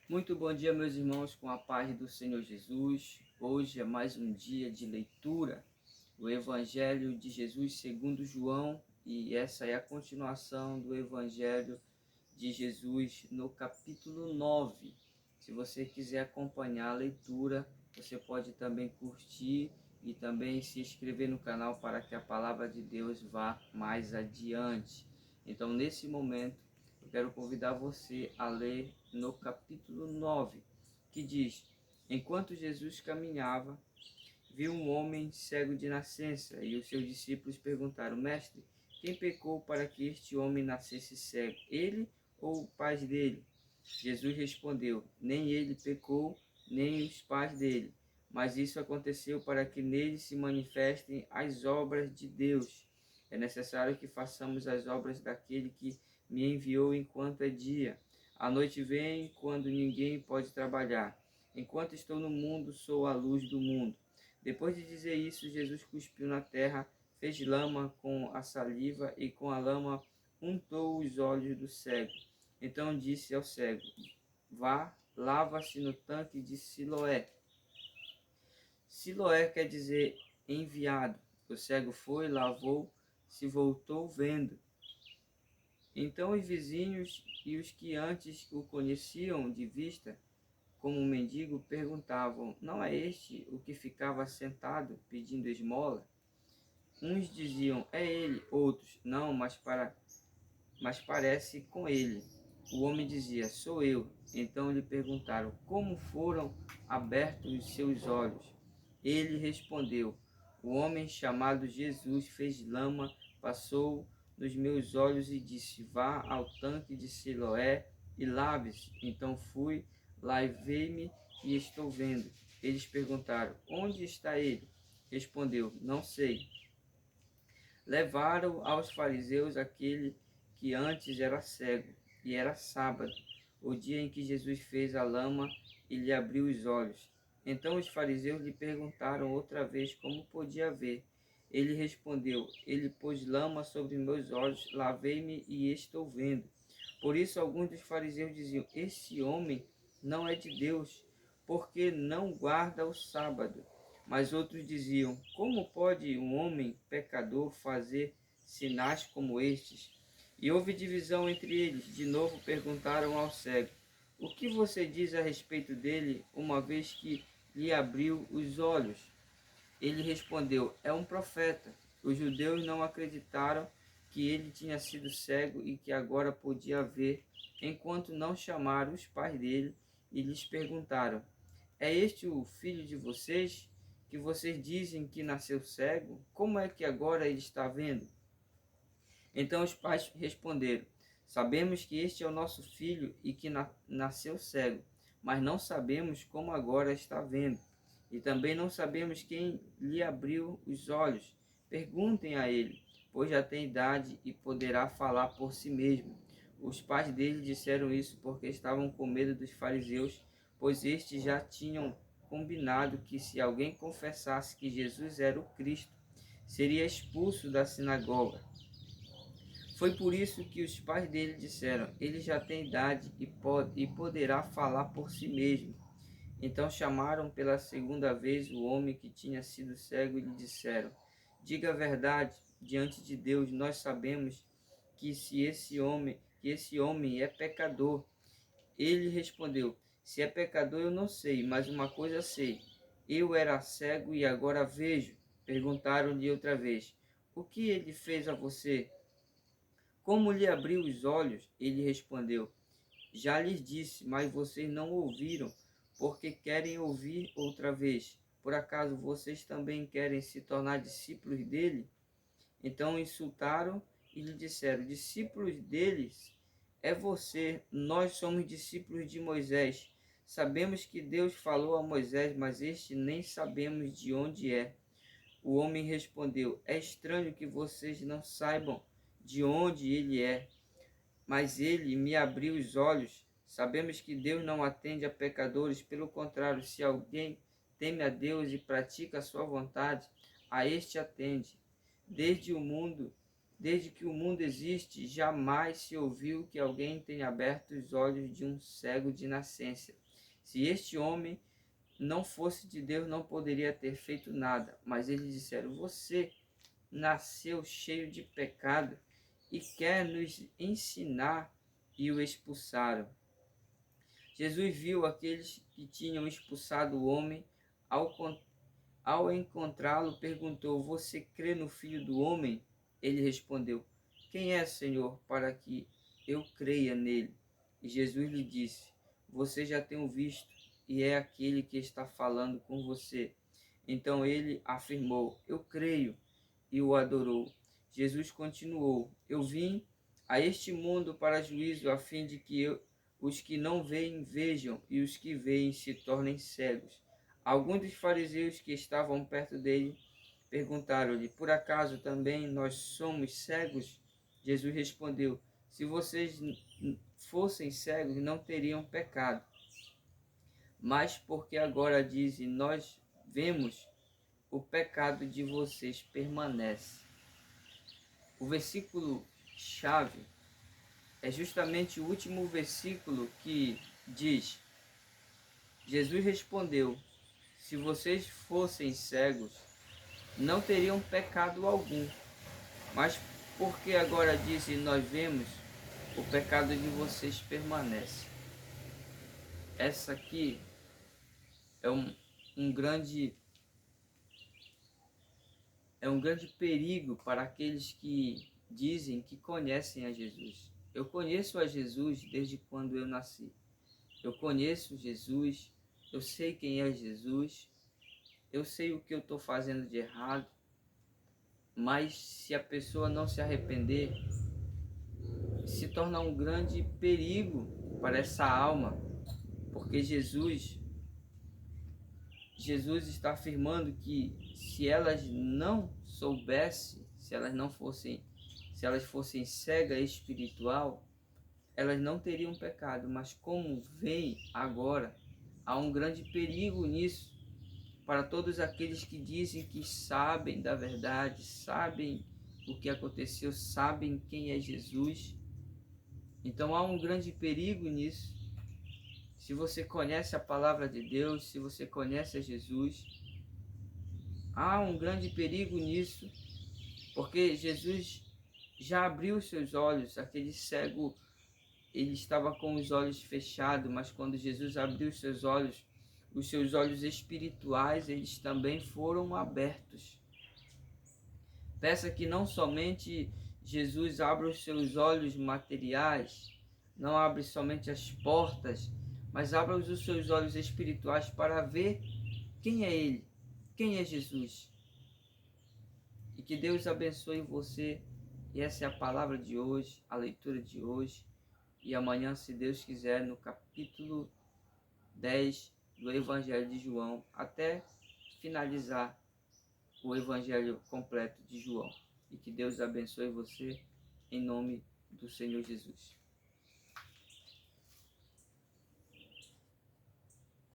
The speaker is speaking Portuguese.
Muito bom dia, meus irmãos, com a paz do Senhor Jesus. Hoje é mais um dia de leitura do Evangelho de Jesus segundo João, e essa é a continuação do Evangelho de Jesus no capítulo 9. Se você quiser acompanhar a leitura, você pode também curtir e também se inscrever no canal para que a palavra de Deus vá mais adiante. Então, nesse momento, eu quero convidar você a ler no capítulo 9, que diz: Enquanto Jesus caminhava, viu um homem cego de nascença, e os seus discípulos perguntaram: Mestre, quem pecou para que este homem nascesse cego, ele ou os pais dele? Jesus respondeu: Nem ele pecou, nem os pais dele, mas isso aconteceu para que nele se manifestem as obras de Deus. É necessário que façamos as obras daquele que me enviou enquanto é dia. A noite vem quando ninguém pode trabalhar. Enquanto estou no mundo, sou a luz do mundo. Depois de dizer isso, Jesus cuspiu na terra, fez lama com a saliva e com a lama untou os olhos do cego. Então disse ao cego: Vá, lava-se no tanque de Siloé. Siloé quer dizer enviado. O cego foi, lavou, se voltou vendo. Então os vizinhos e os que antes o conheciam de vista como um mendigo perguntavam: Não é este o que ficava sentado pedindo esmola? Uns diziam: É ele, outros: Não, mas parece com ele. O homem dizia: Sou eu. Então lhe perguntaram: Como foram abertos os seus olhos? Ele respondeu: O homem chamado Jesus fez lama, passou nos meus olhos e disse: Vá ao tanque de Siloé e lave-se. Então fui, lavei-me e estou vendo. Eles perguntaram: Onde está ele? Respondeu: Não sei. Levaram aos fariseus aquele que antes era cego, e era sábado, o dia em que Jesus fez a lama e lhe abriu os olhos. Então os fariseus lhe perguntaram outra vez como podia ver. Ele respondeu: Ele pôs lama sobre meus olhos, lavei-me e estou vendo. Por isso alguns dos fariseus diziam: Esse homem não é de Deus, porque não guarda o sábado. Mas outros diziam: Como pode um homem pecador fazer sinais como estes? E houve divisão entre eles. De novo perguntaram ao cego: O que você diz a respeito dele, uma vez que lhe abriu os olhos? Ele respondeu: É um profeta. Os judeus não acreditaram que ele tinha sido cego e que agora podia ver, enquanto não chamaram os pais dele e lhes perguntaram: É este o filho de vocês, que vocês dizem que nasceu cego? Como é que agora ele está vendo? Então os pais responderam: Sabemos que este é o nosso filho e que nasceu cego, mas não sabemos como agora está vendo. E também não sabemos quem lhe abriu os olhos. Perguntem a ele, pois já tem idade e poderá falar por si mesmo. Os pais dele disseram isso porque estavam com medo dos fariseus, pois estes já tinham combinado que se alguém confessasse que Jesus era o Cristo, seria expulso da sinagoga. Foi por isso que os pais dele disseram: Ele já tem idade e poderá falar por si mesmo. Então chamaram pela segunda vez o homem que tinha sido cego e lhe disseram: Diga a verdade diante de Deus. Nós sabemos que esse homem é pecador. Ele respondeu: Se é pecador, eu não sei, mas uma coisa sei: eu era cego e agora vejo. Perguntaram-lhe outra vez: O que ele fez a você? Como lhe abriu os olhos? Ele respondeu: Já lhes disse, mas vocês não ouviram, porque querem ouvir outra vez. Por acaso vocês também querem se tornar discípulos dele? Então insultaram e lhe disseram: Discípulos deles é você, nós somos discípulos de Moisés. Sabemos que Deus falou a Moisés, mas este nem sabemos de onde é. O homem respondeu: É estranho que vocês não saibam de onde ele é, mas ele me abriu os olhos. Sabemos que Deus não atende a pecadores, pelo contrário, se alguém teme a Deus e pratica a sua vontade, a este atende. Desde o mundo, Desde que o mundo existe, jamais se ouviu que alguém tenha aberto os olhos de um cego de nascença. Se este homem não fosse de Deus, não poderia ter feito nada. Mas eles disseram: você nasceu cheio de pecado e quer nos ensinar, e o expulsaram. Jesus viu aqueles que tinham expulsado o homem. Ao encontrá-lo, perguntou: você crê no Filho do Homem? Ele respondeu: quem é, Senhor, para que eu creia nele? E Jesus lhe disse: você já tem o visto, e é aquele que está falando com você. Então ele afirmou: eu creio, e o adorou. Jesus continuou: eu vim a este mundo para juízo, a fim de que os que não veem vejam, e os que veem se tornem cegos. Alguns dos fariseus que estavam perto dele perguntaram-lhe: por acaso também nós somos cegos? Jesus respondeu: se vocês fossem cegos, não teriam pecado. Mas porque agora dizem nós vemos, o pecado de vocês permanece. O versículo chave é justamente o último versículo que diz: Jesus respondeu: se vocês fossem cegos, não teriam pecado algum. Mas porque agora dizem nós vemos, o pecado de vocês permanece. Essa aqui é um grande perigo para aqueles que dizem que conhecem a Jesus. Eu conheço a Jesus desde quando eu nasci. Eu conheço Jesus, eu sei quem é Jesus, eu sei o que eu estou fazendo de errado, mas se a pessoa não se arrepender, se torna um grande perigo para essa alma, porque Jesus está afirmando que se elas não soubessem, se elas fossem cega espiritual, elas não teriam pecado, mas como vem agora, há um grande perigo nisso para todos aqueles que dizem que sabem da verdade, sabem o que aconteceu, sabem quem é Jesus. Então há um grande perigo nisso. Se você conhece a palavra de Deus, se você conhece a Jesus, há um grande perigo nisso, porque Jesus já abriu os seus olhos. Aquele cego, ele estava com os olhos fechados, mas quando Jesus abriu os seus olhos espirituais, eles também foram abertos. Peça que não somente Jesus abra os seus olhos materiais, não abre somente as portas, mas abra os seus olhos espirituais para ver quem é Ele, quem é Jesus. E que Deus abençoe você. E essa é a palavra de hoje, a leitura de hoje. E amanhã, se Deus quiser, no capítulo 10 do Evangelho de João, até finalizar o Evangelho completo de João. E que Deus abençoe você, em nome do Senhor Jesus.